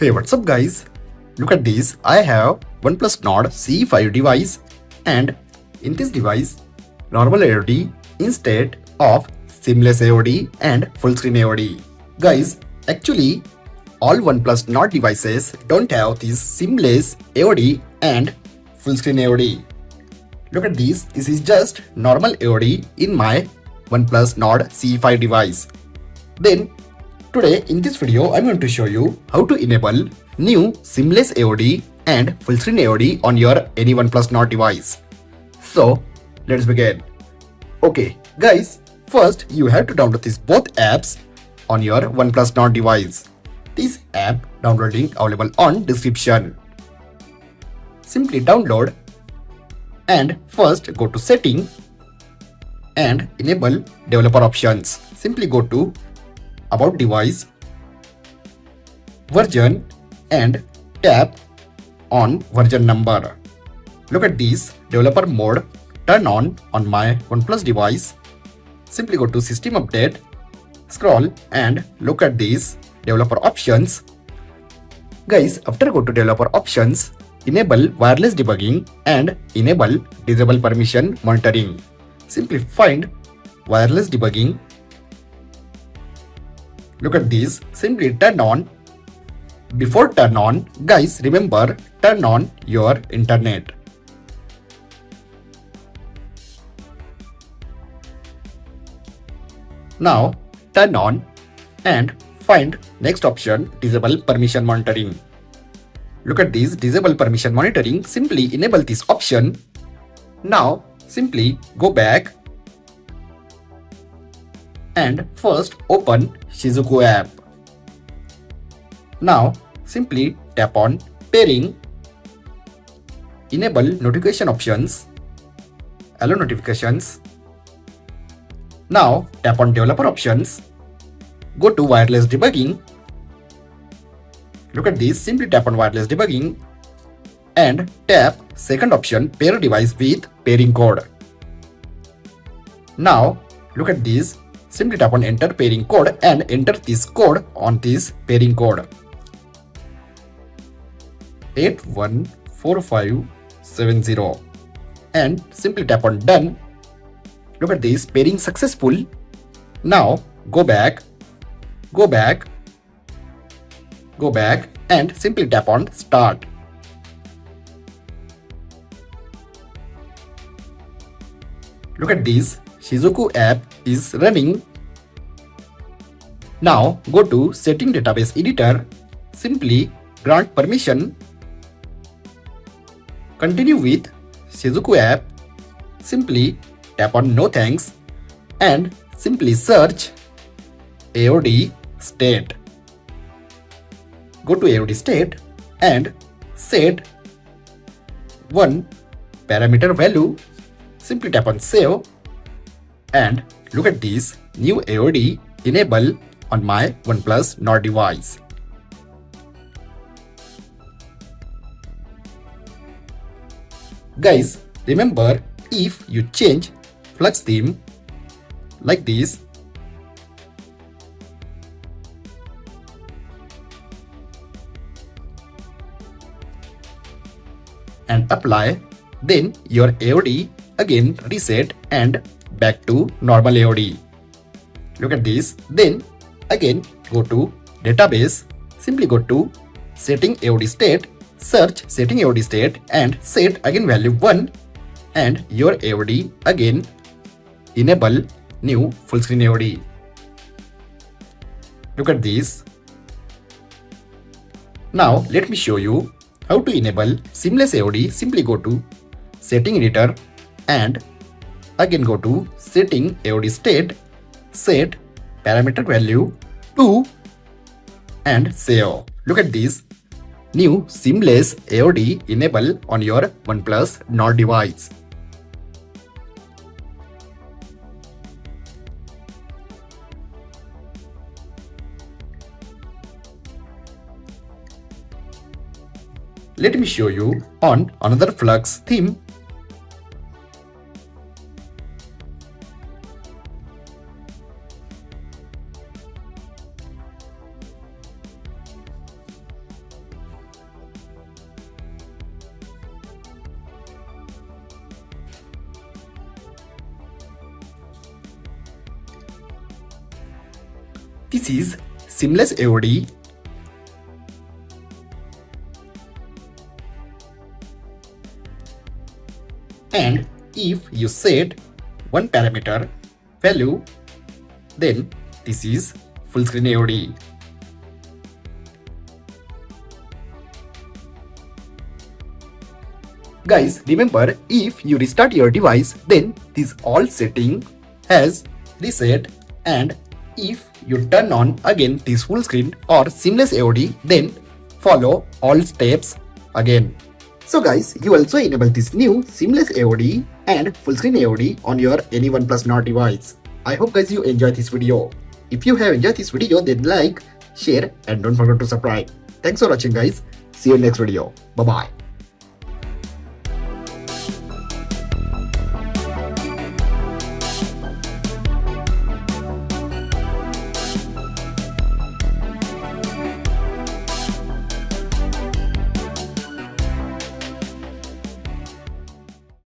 Hey, what's up guys? Look at this. I have OnePlus Nord CE5 device, and in this device, normal AOD instead of seamless AOD and full screen AOD. Guys, actually all OnePlus Nord devices don't have this seamless AOD and full screen AOD. Look at this. This is just normal AOD in my OnePlus Nord CE5 device. Then today in this video I'm going to show you how to enable new seamless AOD and full screen AOD on your any OnePlus Nord device. So let's begin. Okay guys, first you have to download these both apps on your OnePlus Nord device. This app downloading available on description. Simply download and first go to setting and enable developer options. Simply go to about device, version and tap on version number. Look at this developer mode turn on my OnePlus device. Simply go to system update, scroll and look at these developer options. Guys, after go to developer options, enable wireless debugging and enable disable permission monitoring. Simply find wireless debugging. Look at this, simply turn on. Before turn on, guys, remember turn on your internet. Now turn on and find next option, disable permission monitoring. Look at this disable permission monitoring, simply enable this option. Now simply go back and first open Shizuku app. Now simply tap on pairing, enable notification options, allow notifications. Now tap on developer options, go to wireless debugging. Look at this, simply tap on wireless debugging and tap second option, pair device with pairing code. Now look at this, simply tap on enter pairing code and enter this code on this pairing code 814570 and simply tap on done. Look at this, pairing successful. Now go back and simply tap on start. Look at this, Shizuku app is running. Now go to setting database editor, simply grant permission, continue with Shizuku app, simply tap on no thanks and simply search AOD state. Go to AOD state and set one parameter value, simply tap on save and look at this new AOD enable on my OnePlus Nord device. Guys, remember if you change Flux theme like this and apply, then your AOD again reset and back to normal AOD. Look at this, then again go to database, simply go to setting AOD state, search setting AOD state and set again value 1 and your AOD again enable new full screen AOD. Look at this. Now let me show you how to enable seamless AOD. Simply go to setting editor and again go to setting AOD state, set parameter value 2 and save. Look at this new seamless AOD enable on your OnePlus Nord device. Let me show you on another Flux theme. This is seamless AOD. And if you set one parameter value, then this is full screen AOD. Guys, remember, if you restart your device, then this all setting has reset, and if you turn on again this full screen or seamless AOD, then follow all steps again. So guys, you also enable this new seamless AOD and full screen AOD on your any OnePlus Nord device. I hope guys you enjoyed this video. If you have enjoyed this video, then like, share and don't forget to subscribe. Thanks for watching guys. See you in next video. Bye bye.